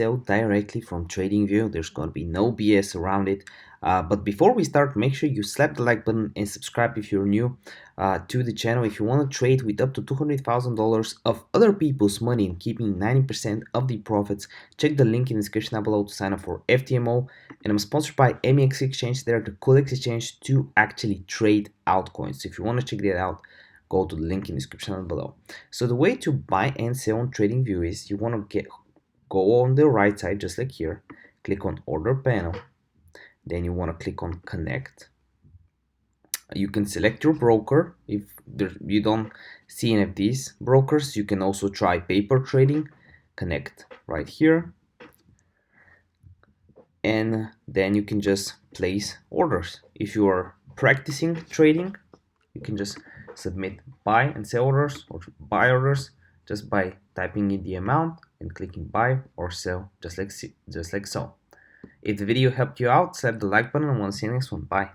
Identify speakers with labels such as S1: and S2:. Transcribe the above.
S1: sell directly from TradingView. There's going to be no BS around it. But before we start, make sure you slap the like button and subscribe if you're new to the channel. If you want to trade with up to $200,000 of other people's money and keeping 90% of the profits, check the link in the description down below to sign up for FTMO. And I'm sponsored by MEX Exchange. They're the coolest exchange to actually trade altcoins. So if you want to check that out, go to the link in the description down below. So the way to buy and sell on TradingView is you want to go on the right side, just like here, click on order panel, then you want to click on connect. You can select your broker. If you don't see any of these brokers, you can also try paper trading. Connect right here, and then you can just place orders. If you are practicing trading, you can just submit buy and sell orders or buy orders just by typing in the amount and clicking buy or sell, just like so. If the video helped you out, slap the like button and we'll see you next one. Bye.